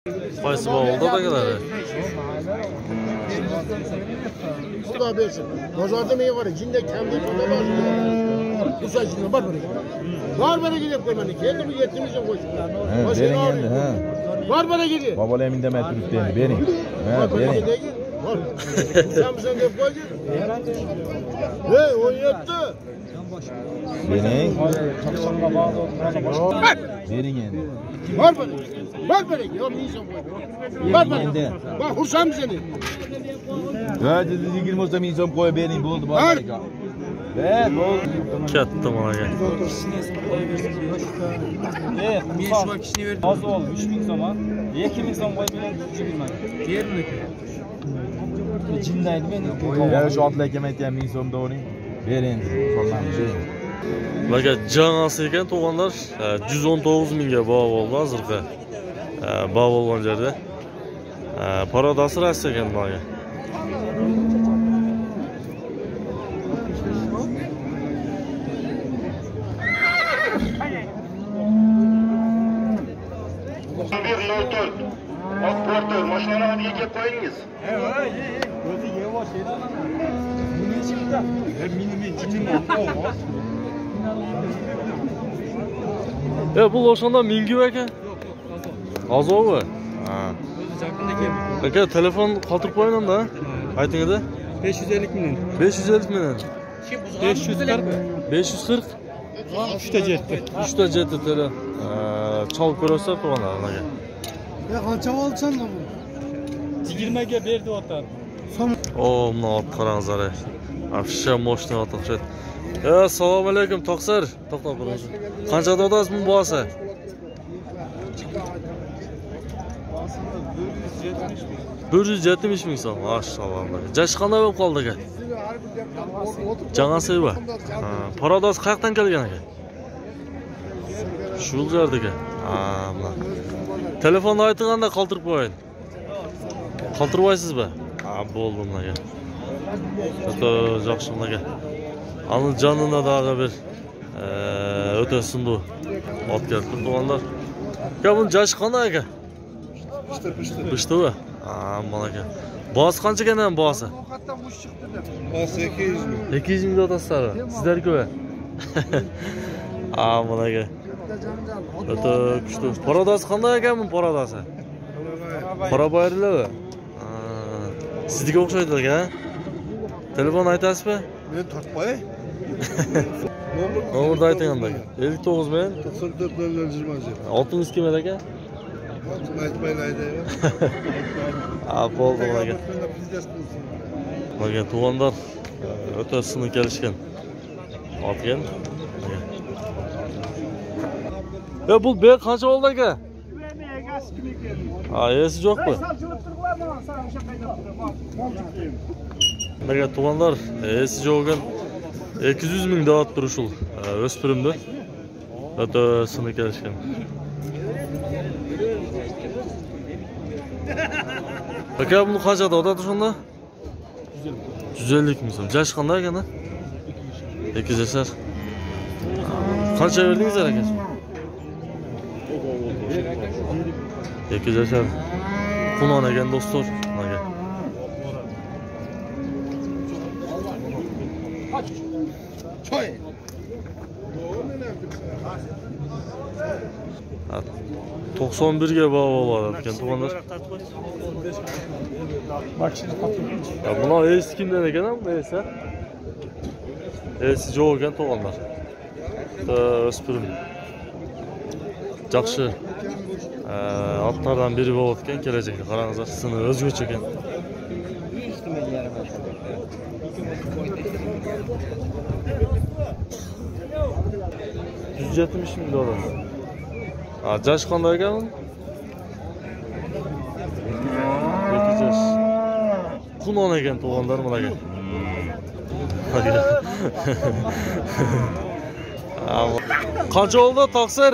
Qaysi bog'da dagalari? Xudo bersin. Bozorda menga qara, jinda kamlik qilib Usa jinda bor bor. Bor bor deb qo'ymani. Keldi bu 7 million qo'ydi. Bering endi, ha. Bor bor dedi. Bobolar indamay turibdi endi, bering. Ha, bering. Bor. Usamsan deb qo'ydi. Hey, 17. Bering. Bering endi. Bor bor. Bor bor. Yo'q, million qo'ydi. Bor bor. Bor, xursam seni. Ha, 20 olsa million qo'yib bering, bo'ldi, bor. Bo'ldi. Katta mana ekan. Men shu kishini berdim. Hozir ol 3000 so'm, 2000 so'm qo'yib berdim, 3000 mana. Terniki. Jindaydi men. Ya shu otlar kemayotgan 1000 so'mda o'ring. Bering, qo'llamchi. Baga janasi ekan to'g'onlar 119 mingga bog' bo'ldi hozirda. Bog' bo'lgan yerda. Paradasi rast ekan mana. Porter, mashinani oldiga kelib qo'yingiz. Bu o'shanda mingi aka. Azovi. Ha. Aka telefon qoldirib qo'yingda. Aytingda. 550 million. 550 million. 540. 540. 3 ta jetdi. 3 ta jetdi tele. Chol ko'rsa to'g'onlar aka. Qancha olsan bu? 20 ga berdi otam. O, mana ot qarangizlar. Afisha moshni ot o'xshaydi. Assalomu alaykum Toqsir. To'xtab turasiz. Qancha dodasiz bu bo'lsa? 170 ming so'm. Maşallah. Jash qanday bo'lib qoldi aka? Janasi va. Parodos qayerdan kelgan aka? Shu yerdagi. Mana. Telefonni aytganda qoldirib qo'ying. Qoldirmaysiz-mi? Bo'ldi aka. O'ta yaxshi aka. Ani jonini dag'i bir o'ta sundu. Ot keldi to'g'onlar. Ya bu jash qanday aka? Pishti-mi? Mana aka. Boz qancha ekan ham bozi? Boz 200 ming. 200 ming dotasizlar. Sizlarku. Mana aka. O'ta kuchli. Paradasi qanday ekan bu paradasi? Qora bayriladi. Sizga o'xshaydi aka. Telefon aytasizmi? Men tortib qo'yay. Nomerni ayting anda. 59 men 94 00 Oltingiz kim aka? Aytmaylaydi. Bo'ldi aka. Mana to'g'onlar o'ta sini kelishgan. Otgan. Bu bek qancha oldi aka? Esi yo'qmi? Mana to'g'onlar esi yo'qgan 200 ming da'vat turishul o'spirimda. O'ta sini kelishgan. Aka bu qancha da'vat shunda? 150 ming so'm. Jash qanday ekan? 2 yashar. Qancha verdingiz aka? 2 yashar. Qunon ekan do'stlar. Mana. Choy. 91 ga bog' bo'ladi ekan to'g'onlar. Buni esi kimdan ekan bu esa? Esi yo'q ekan to'g'onlar. O'spirim. Yaxshi. Otlardan biri bo'layotgan kelajakda qarangizlar, sini o'zgacha ekan. 170 ming dollar. Jash qanday ekan? 2 jash. Qunon ekan to'g'onlar mana ekan. Qancha oldi Toqsir?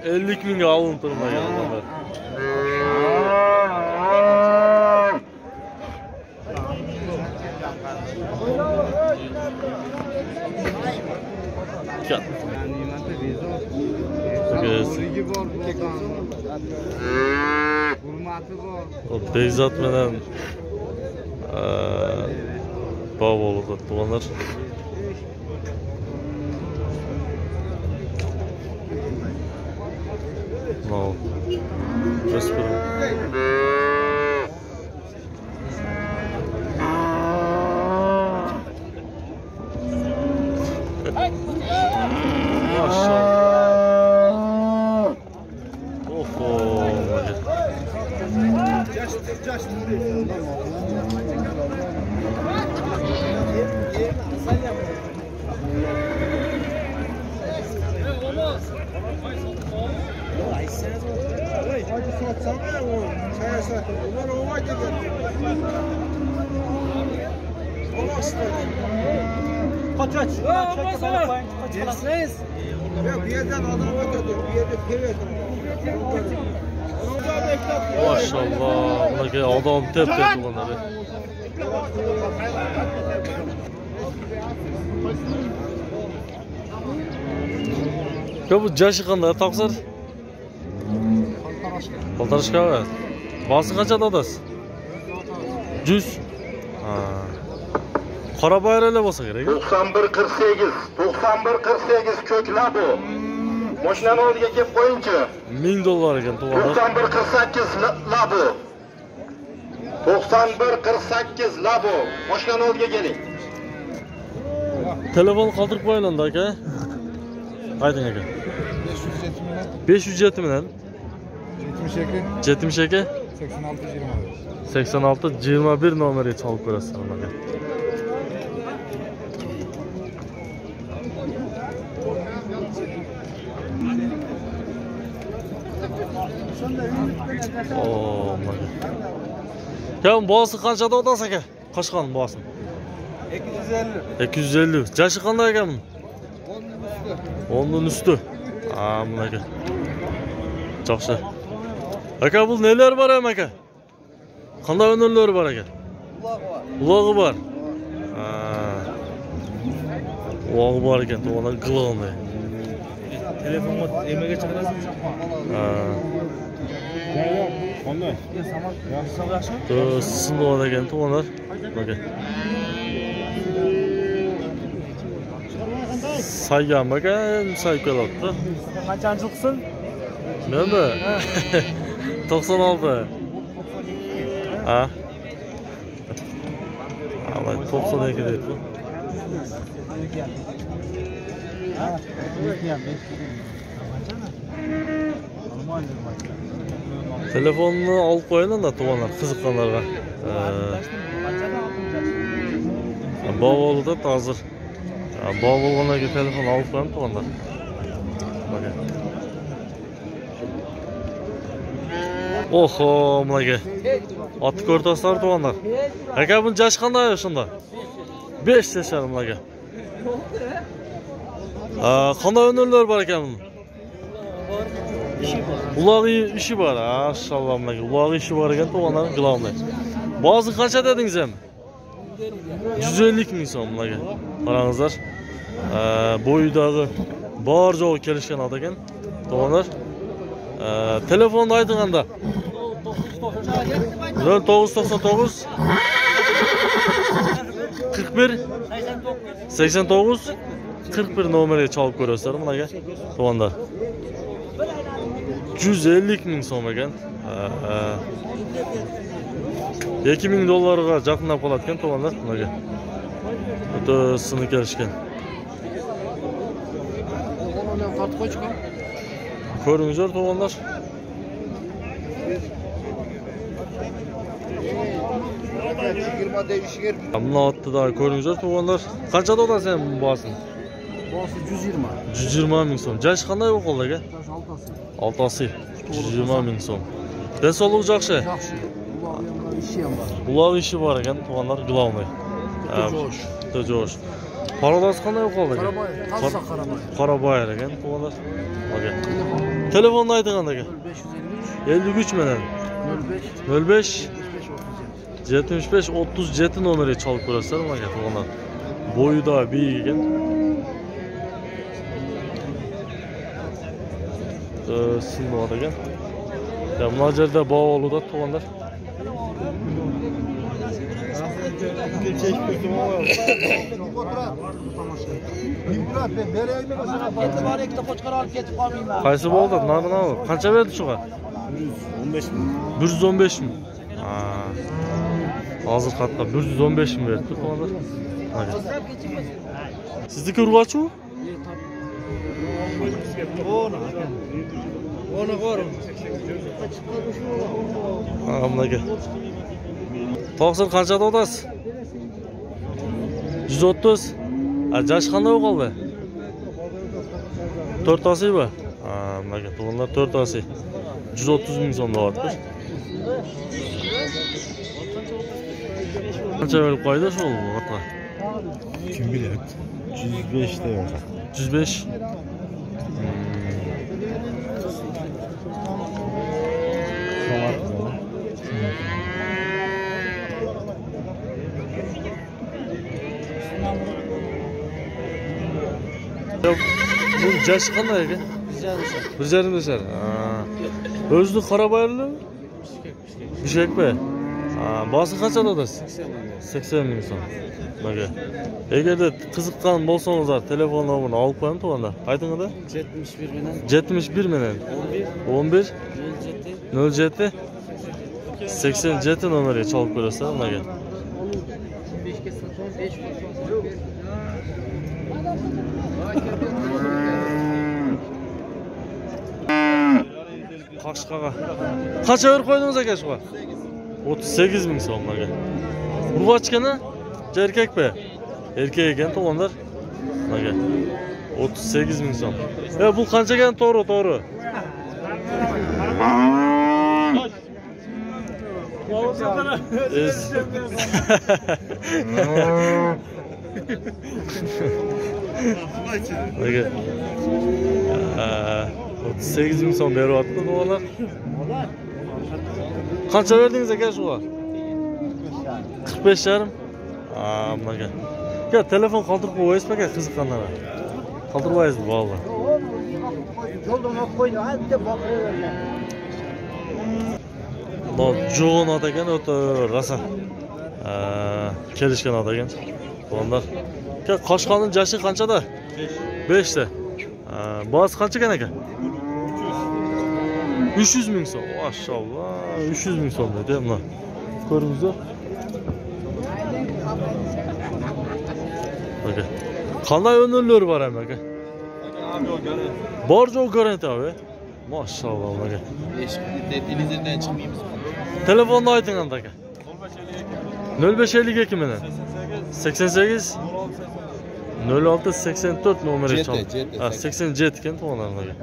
50 mingga olib turmagan odamlar. bersin. Bekzat bilan bog' bo'ldi to'g'anlar. No. Respeto. Maşallah, bunaqa odam tep-tep bo'ladi. Bu jashi qanday taqsir? Poltarashka. Basi qancha dadasiz? 100. Ha. Qora bayroqlar bo'lsa kerak. 91.48 ko'klar bu. Mashinani oldiga kelib qo'yingchi. $1000 ekan to'g'ri. 91.48 labo. 91.48 labo. Mashinani oldiga keling. Telefon qoldirib qo'yilandi aka. Ayting aka. 507 bilan 72 86 21 nomeri chalib ko'rasiz aka. Oh, mana. Kam bosi qanchada odasiz aka? Qo'shqon bosin. 250. Jashi qanday ekan buni? 10 üstü. Aa, buna aka. Yaxshi. Aka bu neler var ham aka? Qanday o'nirlar bor aka? Ulog'i bor. Ha. Ulog'i bor ekan, to'g'ri qilolmay. Telefonga emaga chiqarasiz. Ha. Qanday? Yaxshi. Sinov ekan, to'g'ri. Aka. Saygan ekan, sayqalotdi. Qanchani chiqsin? Menmi? 96. Ha? Ama 92 deydi. Telefonunu olib qo'yinglar da to'g'onlar qiziqqanlarga. Bog'olida hozir. Bog' bo'lganlarga telefon olib qo'ying to'g'onlar. Mana. Oho, bunaqa. Ot ko'rtasizlar to'g'onlar. Aka buni jashi qanday shunda? 5 yashar bunaqa. Qanday o'nirlar bor ekan buni? Ulog'i ishi bor. Maşallah bunaqa. Ulog'i ishi bor ekan to'g'onlar qilolmay. Bozi qancha dedingiz ham? 150 ming so'm bunaqa. Qarangizlar. Bo'yidagi bor joyi kelishgan ot ekan. To'g'onlar. Telefonni aytganda 0999 41 89 41 nomeriga chalib ko'rasizlar bunaqa. To'g'onlar. 150 ming so'm ekan. $2000 ga yaqinlab qoladigan to'g'onlar bunaqa. O'tasini kelishgan. Ko'ringizlar to'g'onlar. Ammo otda ko'ringizlar to'g'onlar. Qanchada olasiz ham bosin? Bosi 120. 120 ming so'm. Jash qanday o'qildi aka? 6. 120 ming so'm. Sog'liq yaxshi. Yaxshi. İşi ham bor. Ular ishi bor ekan to'g'onlar Glavniy. To'josh. Parodoz qanday o'qildi aka? Qaraboy ekan to'g'onlar. Aka. Telefonni aytganda aka. 53 bilan 05 75 37 nomeriga chalib ko'rasizlar mana to'g'onlar. Bo'yida biy ekan. sındı ekan. Ya bu yerda Bovuluda tuğanlar. Qaysi bo'ldi? Narxi nima? Qancha berdi shuga? 115 ming. Hozir qatqa 115 ming berdi tuğanlar. Sizniki urg'ochi? Onu korum. Bunaqa. To'qson qanchada o'tasiz? 130. Jash qanday qoldi? 4 osiymi? Bunaqa to'g'onlar 4 osiy. 130 ming so'm bo'lyapti. Qancha berib qo'ydi shu otga? Kim bilir? 105 de yok. 105. Bu jaşı qanday ekan? 1,5. O'zini Qarabayırlı? Bishkekmi? Bosi qanchada o'tasiz? 80 ming so'm. Mana. Eğer qiziqqan bo'lsangizlar, telefon nomerini olib qo'ying to'g'anda. Aytingizda? 71 bilan 71 bilan 11 07 87 nomeriga chalib ko'rasizlar ularga. Qashqaga. Qancha berib qo'ydingiz aka shuga? 38 ming so'mlarga. Urg'ochkani erkakmi? Erkak ekan to'g'onlar. Mana 38 ming so'm. Bu qanchagan to'g'ri? Mana 38 ming so'm beryapti to'g'onlar. Qancha berdingiz aka shuga? 45,5. Bunaqa. Ya telefon qoldirib qo'yasizmi aka qiziqqanlar? Qoldirmaysiz vallahi. Yoldan olib qo'ydi, hadda boqiravergan. Bu jo'g'on ot ekan, o'ta rosa. Kelishgan ot ekan. Onlar. Qoshqonning jashi qanchada? 5 ta. Boz qancha ekan aka? 300 ming so'm. Maşallah. 300 ming so'm dedi mana. Ko'ringizlar. Aka. Qanday o'nurlar bor ham aka? Bor jo'q garanti abi. Maşallah aka. Denizden çıkmayımız. Telefonni ayting aka. 0552 bilan 88 06 84 nomeri çal. 87 ekan to'g'onlarga.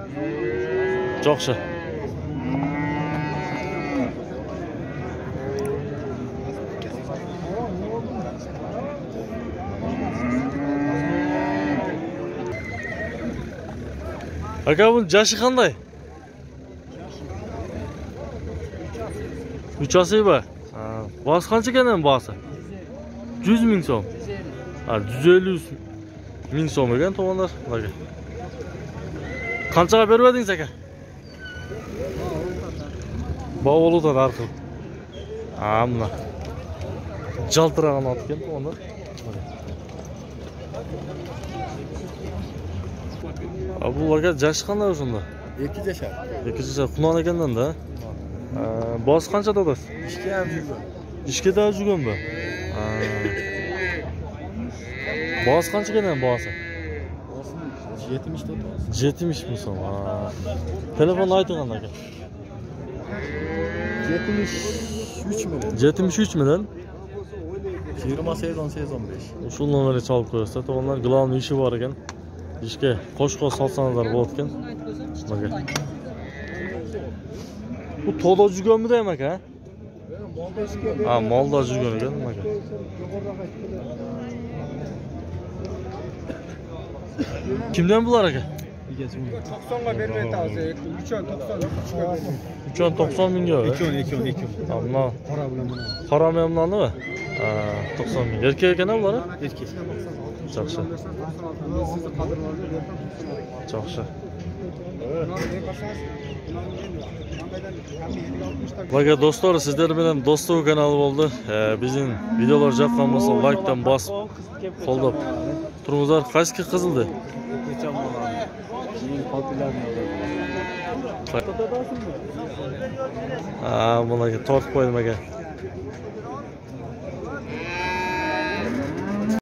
Jo'xshi. Aka bu jashi qanday? 3 osiymi? Boz qancha ekan ham bosi? 100 ming so'm. 150 ming so'm ekan to'g'onlar. Aka. Qanchaga bermadingiz aka? Bovuluda narxi. Mana. Jaltirag'ini otgan to'g'onlar. Bu aka jashi qanday o'shunda? 2 yaşar. 2 yashar. Xunon ekandan-da. Boz qanchada o'tasiz? İşte ham yurgan. Ishga da yurganmi? Boz qancha ekan bozi? 70 da. 70 ming so'm. Telefonni ayting aka. 73 mi? 73 million. 28 18 15. Shu nomerga chalib qo'yasiz. To'g'onlar glavniy ishi bor ekan. İşte qo'shqo'z solsanizlar bo'larkan. Mana. Bu to'da jugonmi deyman aka? Molda jugon ekan mana. Kimdan bular aka? 90'ga bermedi azı. 390 mingga. 2 Ammo qora memnonmi? 90 ming. Erkak ekan bular? Erkek. Jo'xshi. Jo'xshi. Baga dostlar, sizler bilen Dostluğu kanalı oldu. Bizim videolar жаққан болса лайктан басып қолдап тұрыңыздар. Қайсысы қызылды? Бұны тортып қойдым екен.